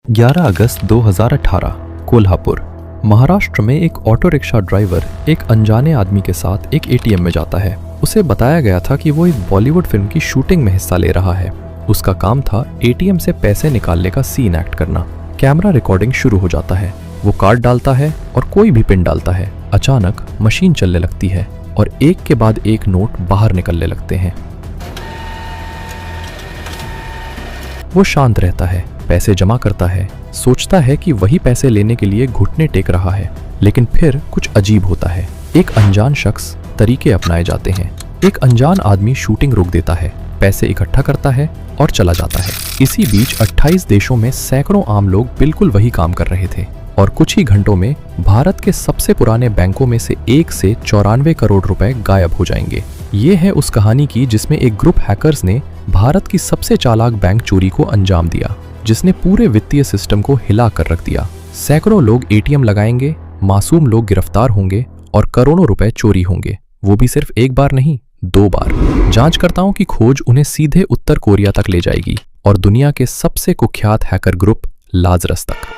11 अगस्त 2018 कोल्हापुर। महाराष्ट्र में एक auto rickshaw driver एक अनजाने आदमी के साथ एक एटीएम में जाता है। उसे बताया गया था कि वो एक बॉलीवुड फिल्म की शूटिंग में हिस्सा ले रहा है। उसका काम था एटीएम से पैसे निकालने का सीन एक्ट करना। कैमरा रिकॉर्डिंग शुरू हो जाता है। वो कार्ड डालता है और कोई भी पिन डालता है। अचानक मशीन चलने लगती है और एक के बाद एक नोट बाहर निकलने लगते हैं। वो शांत रहता है, पैसे जमा करता है, सोचता है कि वही पैसे लेने के लिए घुटने टेक रहा है। लेकिन फिर कुछ अजीब होता है। एक अनजान शख्स तरीके अपनाए जाते हैं। एक अनजान आदमी शूटिंग रोक देता है, पैसे इकट्ठा करता है और चला जाता है। इसी बीच 28 देशों में सैकड़ों आम लोग बिल्कुल वही काम कर रहे थे और कुछ ही घंटों में भारत के सबसे पुराने बैंकों में से एक से 94 करोड़ रुपए गायब हो जाएंगे। ये है उस कहानी की जिसमें एक ग्रुप हैकर्स ने भारत की सबसे चालाक बैंक चोरी को अंजाम दिया, जिसने पूरे वित्तीय सिस्टम को हिला कर रख दिया। सैकड़ों लोग एटीएम लगाएंगे, मासूम लोग गिरफ्तार होंगे और करोड़ों रुपए चोरी होंगे। वो भी सिर्फ एक बार नहीं, 2 बार। जांचकर्ताओं की खोज उन्हें सीधे उत्तर कोरिया तक ले जाएगी और दुनिया के सबसे कुख्यात हैकर ग्रुप लाजरस तक।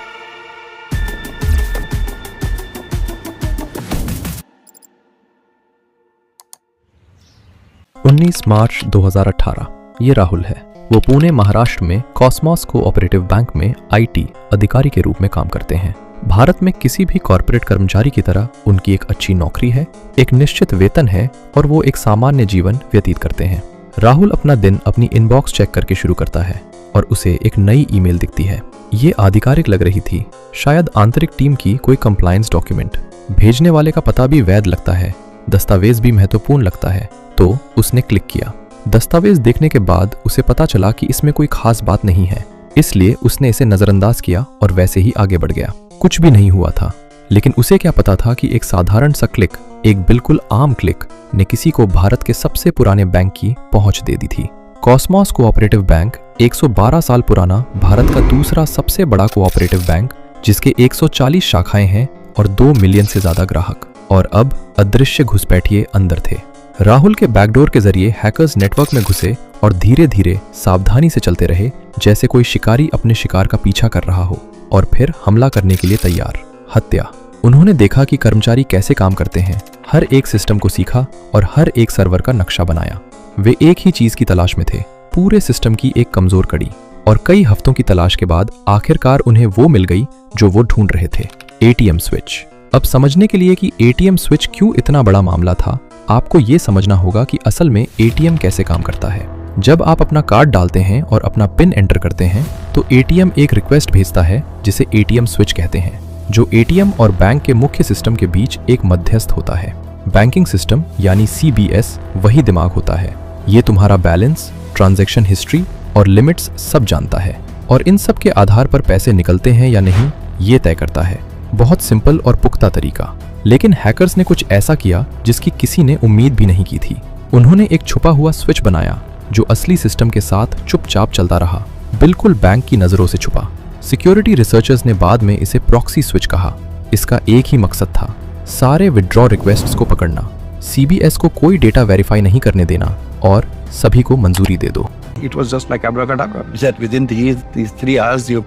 19 मार्च 2018। ये राहुल है। वो पुणे महाराष्ट्र में कॉस्मॉस कोऑपरेटिव बैंक में आईटी अधिकारी के रूप में काम करते हैं। भारत में किसी भी कॉर्पोरेट कर्मचारी की तरह उनकी एक अच्छी नौकरी है, एक निश्चित वेतन है और वो एक सामान्य जीवन व्यतीत करते हैं। राहुल अपना दिन अपनी इनबॉक्स चेक करके शुरू करता है और उसे एक नई ईमेल दिखती है। ये आधिकारिक लग रही थी, शायद आंतरिक टीम की कोई कंप्लायंस डॉक्यूमेंट। भेजने वाले का पता भी वैध लगता है, दस्तावेज भी महत्वपूर्ण लगता है। तो उसने क्लिक किया। दस्तावेज देखने के बाद उसे पता चला कि इसमें कोई खास बात नहीं है, इसलिए उसने इसे नजरअंदाज किया और वैसे ही आगे बढ़ गया। कुछ भी नहीं हुआ था, लेकिन उसे क्या पता था कि एक साधारण सा क्लिक, एक बिल्कुल आम क्लिक ने किसी को भारत के सबसे पुराने बैंक की पहुंच दे दी थी। कॉस्मॉस कोऑपरेटिव बैंक 112 साल पुराना भारत का दूसरा सबसे बड़ा कोऑपरेटिव बैंक, जिसके 140 शाखाएं हैं और 2 मिलियन से ज्यादा ग्राहक। और अब अदृश्य घुसपैठिए अंदर थे। राहुल के बैकडोर के जरिए हैकर्स नेटवर्क में घुसे और धीरे धीरे सावधानी से चलते रहे, जैसे कोई शिकारी अपने शिकार का पीछा कर रहा हो, और फिर हमला करने के लिए तैयार। हत्या। उन्होंने देखा कि कर्मचारी कैसे काम करते हैं, हर एक सिस्टम को सीखा और हर एक सर्वर का नक्शा बनाया। वे एक ही चीज की तलाश में थे, पूरे सिस्टम की एक कमजोर कड़ी। और कई हफ्तों की तलाश के बाद आखिरकार उन्हें वो मिल गई जो वो ढूंढ रहे थे, एटीएम स्विच। अब समझने के लिए कि एटीएम स्विच क्यों इतना बड़ा मामला था, आपको ये समझना होगा कि असल में एटीएम कैसे काम करता है। जब आप अपना कार्ड डालते हैं और अपना पिन एंटर करते हैं, तो एटीएम एक रिक्वेस्ट भेजता है जिसे एटीएम स्विच कहते हैं, जो एटीएम और बैंक के मुख्य सिस्टम के बीच एक मध्यस्थ होता है। बैंकिंग सिस्टम यानी सीबीएस वही दिमाग होता है। ये तुम्हारा बैलेंस, ट्रांजैक्शन हिस्ट्री और लिमिट्स सब जानता है, और इन सब के आधार पर पैसे निकलते हैं या नहीं ये तय करता है। बहुत सिंपल और पुख्ता तरीका। लेकिन हैकर्स ने कुछ ऐसा किया जिसकी किसी ने उम्मीद भी नहीं की थी। उन्होंने एक छुपा हुआ स्विच बनाया जो असली सिस्टम के साथ चुपचाप चलता रहा, बिल्कुल बैंक की नजरों से छुपा। सिक्योरिटी रिसर्चर्स ने बाद में इसे प्रॉक्सी स्विच कहा। इसका एक ही मकसद था, सारे विड्रॉ रिक्वेस्ट्स को पकड़ना, सीबीएस को कोई डेटा वेरीफाई नहीं करने देना और सभी को मंजूरी दे दो। It was just like abracadabra. That within these 3 hours you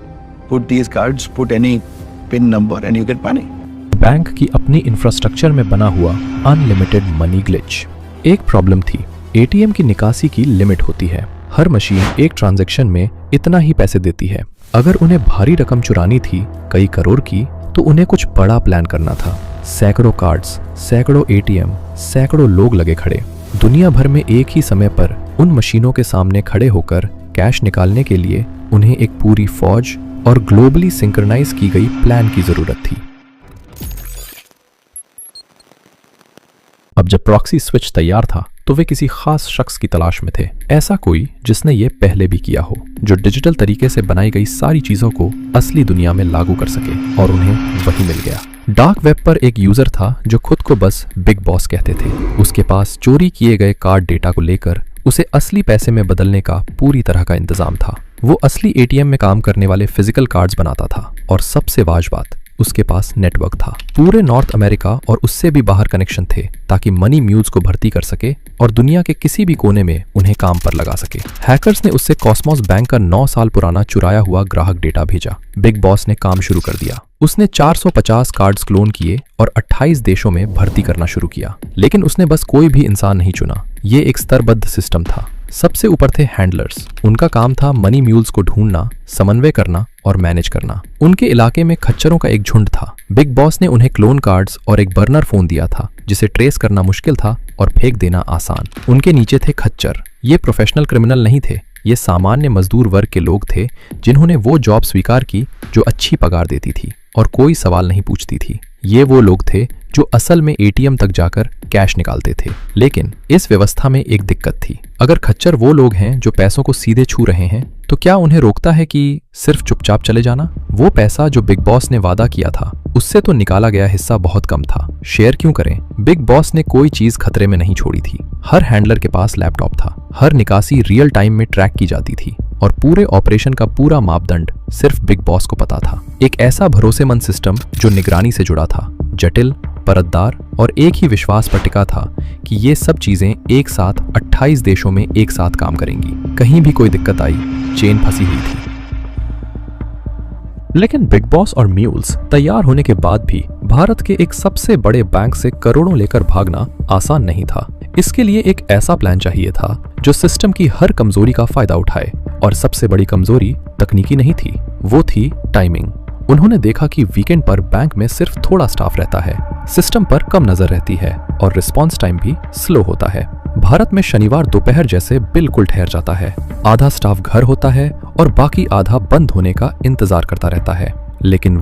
put these cards, put any PIN number and you get money. Bank की अपनी इंफ्रास्ट्रक्चर में बना हुआ अनलिमिटेड मनी ग्लिच। एक प्रॉब्लम थी, एटीएम की निकासी की लिमिट होती है। हर मशीन एक ट्रांजैक्शन में इतना ही पैसे देती है। अगर उन्हें भारी रकम चुरानी थी, कई करोड़ की, तो उन्हें कुछ बड़ा प्लान करना था। सैकड़ों कार्ड्स, सैकड़ों एटीएम, सैकड़ों लोग लगे खड़े, दुनिया भर में एक ही समय पर उन मशीनों के सामने खड़े होकर कैश निकालने के लिए उन्हें एक पूरी फौज और ग्लोबली सिंक्रोनाइज की गई प्लान की जरूरत थी। अब जब प्रॉक्सी स्विच तैयार था, तो वे किसी खास शख्स की तलाश में थे, ऐसा कोई जिसने ये पहले भी किया हो, जो डिजिटल तरीके से बनाई गई सारी चीजों को असली दुनिया में लागू कर सके। और उन्हें वही मिल गया। डार्क वेब पर एक यूजर था जो खुद को बस बिग बॉस कहते थे। उसके पास चोरी किए गए कार्ड डेटा को लेकर उसे असली पैसे में बदलने का पूरी तरह का इंतजाम था। वो असली एटीएम में काम करने वाले फिजिकल कार्ड्स बनाता था, और सबसे वाज बात, उसके पास नेटवर्क था। पूरे नॉर्थ अमेरिका और उससे भी बाहर कनेक्शन थे ताकि मनी म्यूल्स को भर्ती कर सके और दुनिया के किसी भी कोने में उन्हें काम पर लगा सके। हैकर्स ने उससे कॉस्मोस बैंक का 9 साल पुराना चुराया हुआ ग्राहक डेटा भेजा। बिग बॉस ने काम शुरू कर दिया। उसने 450 कार्ड्स क्लोन किए और 28 देशों में भर्ती करना शुरू किया। लेकिन उसने बस कोई भी इंसान नहीं चुना। ये एक स्तरबद्ध सिस्टम था। सबसे ऊपर थे हैंडलर्स। उनका काम था मनी म्यूल्स को ढूंढना, समन्वय करना और मैनेज करना। उनके इलाके में खच्चरों का एक झुंड था। बिग बॉस ने उन्हें क्लोन कार्ड्स और एक बर्नर फोन दिया था जिसे ट्रेस करना मुश्किल था और फेंक देना आसान। उनके नीचे थे खच्चर। ये प्रोफेशनल क्रिमिनल नहीं थे, ये सामान्य मजदूर वर्ग के लोग थे जिन्होंने वो जॉब स्वीकार की जो अच्छी पगार देती थी और कोई सवाल नहीं पूछती थी। ये वो लोग थे जो असल में एटीएम तक जाकर कैश निकालते थे। लेकिन इस व्यवस्था में एक दिक्कत थी। अगर खच्चर वो लोग हैं जो पैसों को सीधे छू रहे हैं तो क्या उन्हें रोकता है कि सिर्फ चुपचाप चले जाना? वो पैसा जो बिग बॉस ने वादा किया था उससे तो निकाला गया हिस्सा बहुत कम था। शेयर क्यों करें? बिग बॉस ने कोई चीज खतरे में नहीं छोड़ी थी। हर हैंडलर के पास लैपटॉप था। हर निकासी रियल टाइम में ट्रैक की जाती थी और पूरे ऑपरेशन का पूरा मापदंड सिर्फ बिग बॉस को पता था। एक ऐसा भरोसेमंद सिस्टम जो निगरानी से जुड़ा था, जटिल, परतदार और एक ही विश्वास पर टिका था कि ये सब चीजें एक साथ 28 देशों में एक साथ काम करेंगी। कहीं भी कोई दिक्कत आई, चेन फंसी हुई थी। लेकिन बिग बॉस और म्यूल्स तैयार होने के बाद भी भारत के एक सबसे बड़े बैंक से करोड़ों लेकर भागना आसान नहीं था। इसके लिए एक ऐसा प्लान चाहिए था जो सिस्टम की हर कमजोरी का फायदा उठाए। और सबसे बड़ी कमजोरी तकनीकी नहीं थी, वो थी टाइमिंग। उन्होंने देखा कि वीकेंड पर बैंक में सिर्फ थोड़ा स्टाफ रहता है, सिस्टम पर कम नजर रहती है और रिस्पांस टाइम भी स्लो होता है। भारत में शनिवार दोपहर जैसे बिल्कुल ठहर जाता है। आधा स्टाफ घर होता है और बाकी आधा बंद होने का इंतजार करता रहता है। लेकिन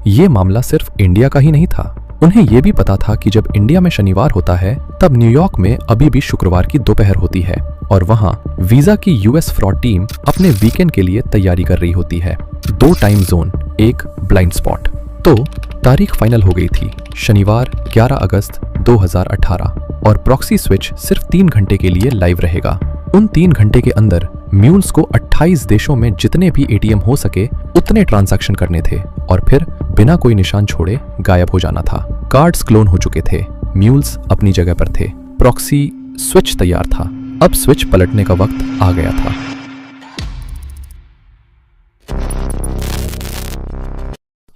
ये मामला सिर्फ इंडिया का ही नहीं था। उन्हें यह भी पता था कि जब इंडिया में शनिवार होता है तब न्यूयॉर्क में अभी भी शुक्रवार की दोपहर होती है और वहां वीजा की यूएस फ्रॉड टीम अपने वीकेंड के लिए तैयारी कर रही होती है। 2 टाइम जोन, एक ब्लाइंड स्पॉट। तो तारीख फाइनल हो गई थी, शनिवार 11 अगस्त 2018 और प्रॉक्सी स्विच सिर्फ 3 घंटे के लिए लाइव रहेगा। उन 3 घंटे के अंदर म्यूल्स को 28 देशों में जितने भी एटीएम हो सके उतने ट्रांजैक्शन करने थे और फिर बिना कोई निशान छोड़े गायब हो जाना था। कार्ड्स क्लोन हो चुके थे, म्यूल्स अपनी जगह पर थे, प्रॉक्सी स्विच तैयार था। अब स्विच पलटने का वक्त आ गया था।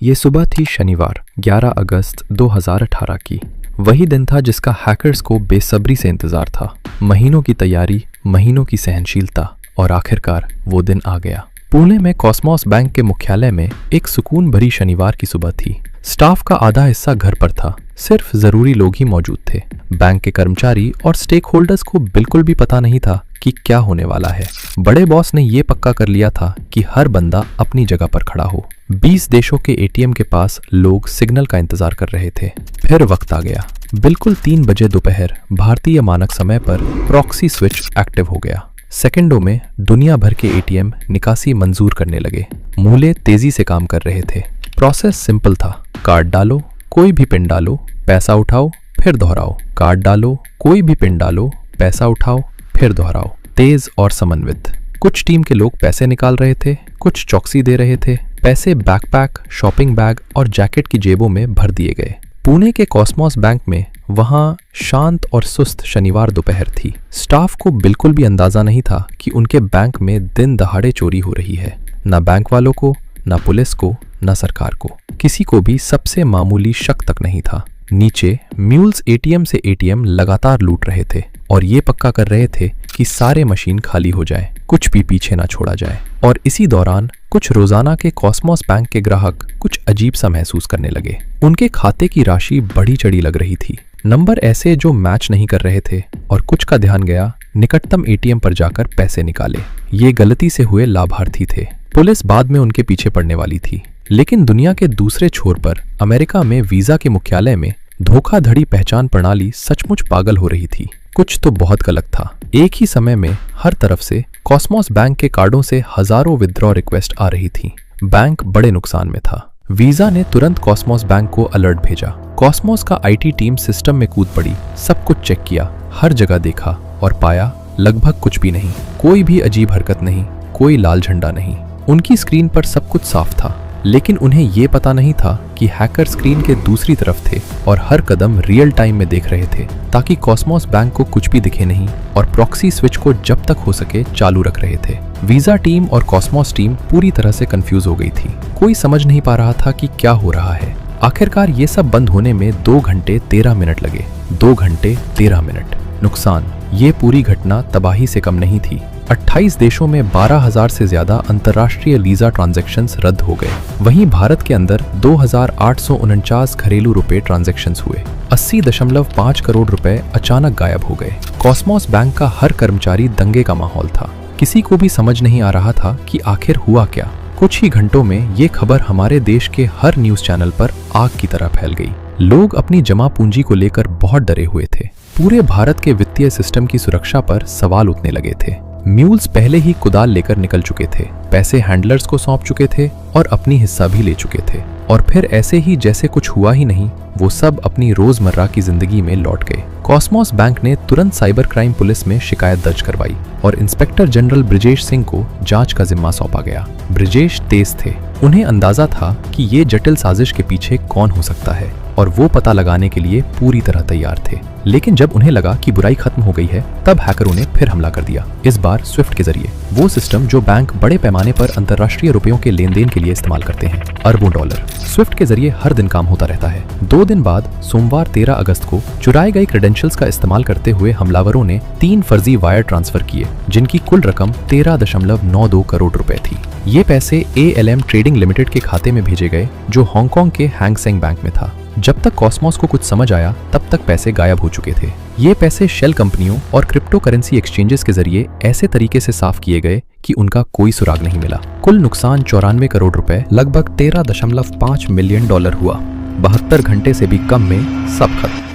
ये सुबह थी शनिवार 11 अगस्त 2018 की। वही दिन था जिसका हैकर्स को बेसब्री से इंतजार था। महीनों की तैयारी, महीनों की सहनशीलता और आखिरकार वो दिन आ गया। पुणे में कॉस्मोस बैंक के मुख्यालय में एक सुकून भरी शनिवार की सुबह थी। स्टाफ का आधा हिस्सा घर पर था, सिर्फ जरूरी लोग ही मौजूद थे। बैंक के कर्मचारी और स्टेक होल्डर्स को बिल्कुल भी पता नहीं था कि क्या होने वाला है। बड़े बॉस ने ये पक्का कर लिया था कि हर बंदा अपनी जगह पर खड़ा हो। 20 देशों के एटीएम के पास लोग सिग्नल का इंतजार कर रहे थे। फिर वक्त आ गया। बिल्कुल 3 बजे दोपहर भारतीय मानक समय पर प्रॉक्सी स्विच एक्टिव हो गया। सेकंडों में दुनिया भर के एटीएम निकासी मंजूर करने लगे। मूले तेजी से काम कर रहे थे। प्रोसेस सिंपल था, कार्ड डालो, कोई भी पिन डालो, पैसा उठाओ, फिर दोहराओ, कार्ड डालो, कोई भी पिन डालो, पैसा उठाओ, फिर दोहराओ। तेज और समन्वित। कुछ टीम के लोग पैसे निकाल रहे थे, कुछ चौकसी दे रहे थे। पैसे बैकपैक, शॉपिंग बैग और जैकेट की जेबों में भर दिए गए। पुणे के कॉस्मोस बैंक में वहां शांत और सुस्त शनिवार दोपहर थी। स्टाफ को बिल्कुल भी अंदाजा नहीं था कि उनके बैंक में दिन दहाड़े चोरी हो रही है। ना बैंक वालों को, ना पुलिस को, ना सरकार को, किसी को भी सबसे मामूली शक तक नहीं था। नीचे म्यूल्स एटीएम से एटीएम लगातार लूट रहे थे और ये पक्का कर रहे थे कि सारे मशीन खाली हो जाए, कुछ भी पीछे ना छोड़ा जाए। और इसी दौरान कुछ रोजाना के कॉस्मोस बैंक के ग्राहक कुछ अजीब सा महसूस करने लगे। उनके खाते की राशि बढ़ी चढ़ी लग रही थी। नंबर ऐसे जो मैच नहीं कर रहे थे और कुछ का ध्यान गया निकटतम एटीएम पर जाकर पैसे निकाले। ये गलती से हुए लाभार्थी थे। पुलिस बाद में उनके पीछे पड़ने वाली थी। लेकिन दुनिया के दूसरे छोर पर अमेरिका में वीजा के मुख्यालय में धोखाधड़ी पहचान प्रणाली सचमुच पागल हो रही थी। कुछ तो बहुत गलत था। एक ही समय में हर तरफ से कॉस्मोस बैंक के कार्डों से हजारों विथड्रॉ रिक्वेस्ट आ रही थी। बैंक बड़े नुकसान में था। वीजा ने तुरंत कॉस्मोस बैंक को अलर्ट भेजा। कॉस्मोस का आईटी टीम सिस्टम में कूद पड़ी, सब कुछ चेक किया, हर जगह देखा और पाया लगभग कुछ भी नहीं। कोई भी अजीब हरकत नहीं, कोई लाल झंडा नहीं। उनकी स्क्रीन पर सब कुछ साफ था। लेकिन उन्हें ये पता नहीं था कि हैकर स्क्रीन के दूसरी तरफ थे और हर कदम रियल टाइम में देख रहे थे, ताकि कॉस्मोस बैंक को कुछ भी दिखे नहीं और प्रॉक्सी स्विच को जब तक हो सके चालू रख रहे थे। वीजा टीम और कॉस्मोस टीम पूरी तरह से कंफ्यूज हो गई थी। कोई समझ नहीं पा रहा था कि क्या हो रहा है। आखिरकार ये सब बंद होने में 2 घंटे 13 मिनट लगे। 2 घंटे 13 मिनट। नुकसान, ये पूरी घटना तबाही से कम नहीं थी। 28 देशों में 12,000 से ज्यादा अंतर्राष्ट्रीय वीजा ट्रांजैक्शंस रद्द हो गए। वहीं भारत के अंदर 2,849 घरेलू रुपए ट्रांजैक्शंस हुए। 80.5 करोड़ रुपए अचानक गायब हो गए। कॉस्मोस बैंक का हर कर्मचारी दंगे का माहौल था। किसी को भी समझ नहीं आ रहा था कि आखिर हुआ क्या। कुछ ही घंटों में ये खबर हमारे देश के हर न्यूज चैनल पर आग की तरह फैल गई। लोग अपनी जमा पूंजी को लेकर बहुत डरे हुए थे। पूरे भारत के वित्तीय सिस्टम की सुरक्षा पर सवाल उठने लगे थे। म्यूल्स पहले ही कुदाल लेकर निकल चुके थे, पैसे हैंडलर्स को सौंप चुके थे और अपनी हिस्सा भी ले चुके थे। और फिर ऐसे ही जैसे कुछ हुआ ही नहीं, वो सब अपनी रोजमर्रा की जिंदगी में लौट गए। कॉस्मोस बैंक ने तुरंत साइबर क्राइम पुलिस में शिकायत दर्ज करवाई और इंस्पेक्टर जनरल ब्रिजेश सिंह को जांच का जिम्मा सौंपा गया। ब्रिजेश तेज थे। उन्हें अंदाजा था कि ये जटिल साजिश के पीछे कौन हो सकता है और वो पता लगाने के लिए पूरी तरह तैयार थे। लेकिन जब उन्हें लगा कि बुराई खत्म हो गई है, तब हैकरों ने फिर हमला कर दिया। इस बार स्विफ्ट के जरिए, वो सिस्टम जो बैंक बड़े पैमाने पर अंतर्राष्ट्रीय रुपयों के लेन देन के लिए इस्तेमाल करते हैं। अरबों डॉलर स्विफ्ट के जरिए हर दिन काम होता रहता है। 2 दिन बाद सोमवार 13 अगस्त को चुराए गए क्रेडेंशियल्स का इस्तेमाल करते हुए हमलावरों ने 3 फर्जी वायर ट्रांसफर किए, जिनकी कुल रकम 13.92 करोड़ रुपए थी। ये पैसे ALM ट्रेडिंग लिमिटेड के खाते में भेजे गए, जो हांगकांग के हैंग सेंग बैंक में था। जब तक कॉस्मोस को कुछ समझ आया, तब तक पैसे गायब हो चुके थे। ये पैसे शेल कंपनियों और क्रिप्टो करेंसी एक्सचेंजेस के जरिए ऐसे तरीके से साफ किए गए कि उनका कोई सुराग नहीं मिला। कुल नुकसान 94 करोड़ रुपए, लगभग 13.5 मिलियन डॉलर हुआ। 72 घंटे से भी कम में सब खत्म।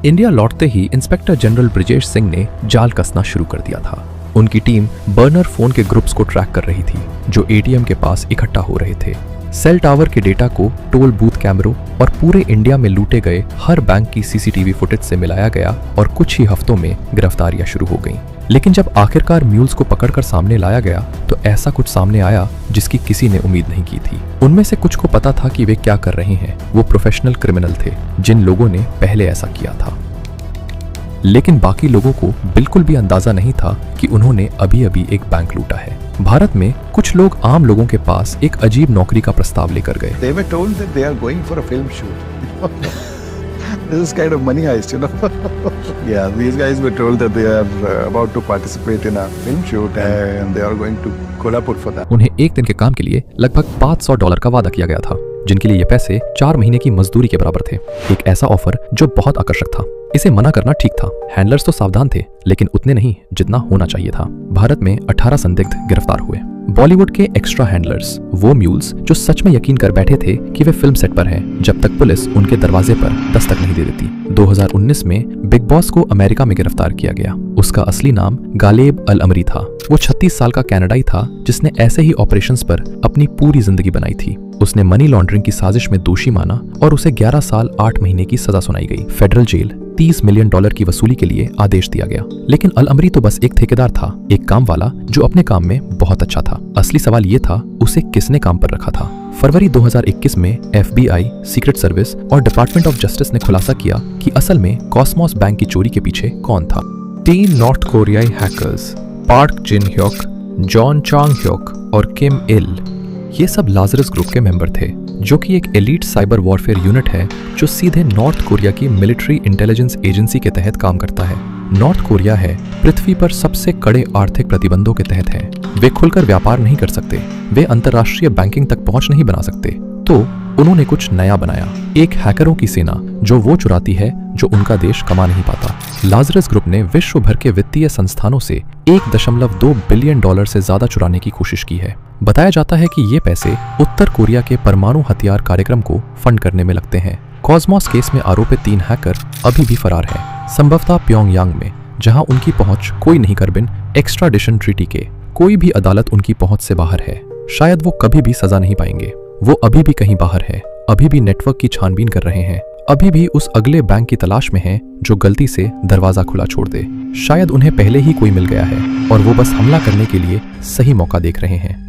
इंडिया लौटते ही इंस्पेक्टर जनरल ब्रिजेश सिंह ने जाल कसना शुरू कर दिया था। उनकी टीम बर्नर फोन के ग्रुप्स को ट्रैक कर रही थी, जो ATM के पास इकट्ठा हो रहे थे। सेल टावर के डेटा को टोल बूथ कैमरों और पूरे इंडिया में लूटे गए हर बैंक की CCTV फुटेज से मिलाया गया और कुछ ही हफ्तों में गिरफ्तारियां शुरू हो गईं। लेकिन जब आखिरकार म्यूल्स को पकड़कर सामने लाया गया, तो ऐसा कुछ सामने आया जिसकी किसी ने उम्मीद नहीं की थी। उनमें से कुछ को पता था कि वे क्या कर रहे हैं। वो प्रोफेशनल क्रिमिनल थे, जिन लोगों ने पहले ऐसा किया था। लेकिन बाकी लोगों को बिल्कुल भी अंदाजा नहीं था कि उन्होंने अभी अभी एक बैंक लूटा है। भारत में कुछ लोग आम लोगों के पास एक अजीब नौकरी का प्रस्ताव लेकर गए। They were told that they are going for a film shoot. This is kind of money heist, you know. Yeah, these guys were told that they are about to participate in a film shoot and they are going to Kolhapur for that. उन्हें एक दिन के काम के लिए लगभग $500 का वादा किया गया था, जिनके लिए ये पैसे 4 महीने की मजदूरी के बराबर थे। एक ऐसा ऑफर जो बहुत आकर्षक था। इसे मना करना ठीक था। हैंडलर्स तो सावधान थे, लेकिन उतने नहीं जितना होना चाहिए था। भारत में 18 संदिग्ध गिरफ्तार हुए। बॉलीवुड के एक्स्ट्रा हैंडलर्स, वो म्यूल्स जो सच में यकीन कर बैठे थे कि वे फिल्म सेट पर हैं, जब तक पुलिस उनके दरवाजे पर दस्तक नहीं दे देती। 2019 में बिग बॉस को अमेरिका में गिरफ्तार किया गया। उसका असली नाम गालेब अल अमरी था। वो 36 साल का कनाडाई था, जिसने ऐसे ही ऑपरेशंस पर अपनी पूरी जिंदगी बनाई थी। उसने मनी लॉन्ड्रिंग की साजिश में दोषी माना और उसे 11 साल 8 महीने की सजा सुनाई गई। फेडरल जेल $30 मिलियन की वसूली के लिए आदेश दिया गया। लेकिन अल अमरी तो बस एक ठेकेदार था, एक काम वाला जो अपने काम में बहुत अच्छा था। असली सवाल ये था, उसे किसने काम पर रखा था। फरवरी 2021 में FBI, सीक्रेट सर्विस और डिपार्टमेंट ऑफ जस्टिस ने खुलासा किया कि असल में कॉस्मोस बैंक की चोरी के पीछे कौन था। 3 नॉर्थ कोरियाई हैकर्स, पार्क जिन ह्योक, जॉन चांग ह्योक और किम इल, ये सब लाजरस ग्रुप के मेंबर थे, जो कि एक एलीट साइबर वॉरफेयर यूनिट है जो सीधे नॉर्थ कोरिया की मिलिट्री इंटेलिजेंस एजेंसी के तहत काम करता है। नॉर्थ कोरिया है पृथ्वी पर सबसे कड़े आर्थिक प्रतिबंधों के तहत है। वे खुलकर व्यापार नहीं कर सकते, वे अंतर्राष्ट्रीय बैंकिंग तक पहुंच नहीं बना सकते। तो उन्होंने कुछ नया बनाया, एक हैकरों की सेना जो वो चुराती है जो उनका देश कमा नहीं पाता। लाजरस ग्रुप ने विश्व भर के वित्तीय संस्थानों से $1.2 बिलियन से ज्यादा चुराने की कोशिश की है। बताया जाता है कि ये पैसे उत्तर कोरिया के परमाणु हथियार कार्यक्रम को फंड करने में लगते हैं। कॉस्मोस केस में आरोपित 3 हैकर अभी भी फरार हैं, संभवतः प्योंगयांग में, जहां उनकी पहुंच कोई नहीं कर बिन एक्स्ट्राडिशन ट्रीटी के। कोई भी अदालत उनकी पहुंच से बाहर है। शायद वो कभी भी सजा नहीं पाएंगे। वो अभी भी कहीं बाहर है, अभी भी नेटवर्क की छानबीन कर रहे हैं। अभी भी उस अगले बैंक की तलाश में हैं जो गलती से दरवाजा खुला छोड़ दे। शायद उन्हें पहले ही कोई मिल गया है और वो बस हमला करने के लिए सही मौका देख रहे हैं।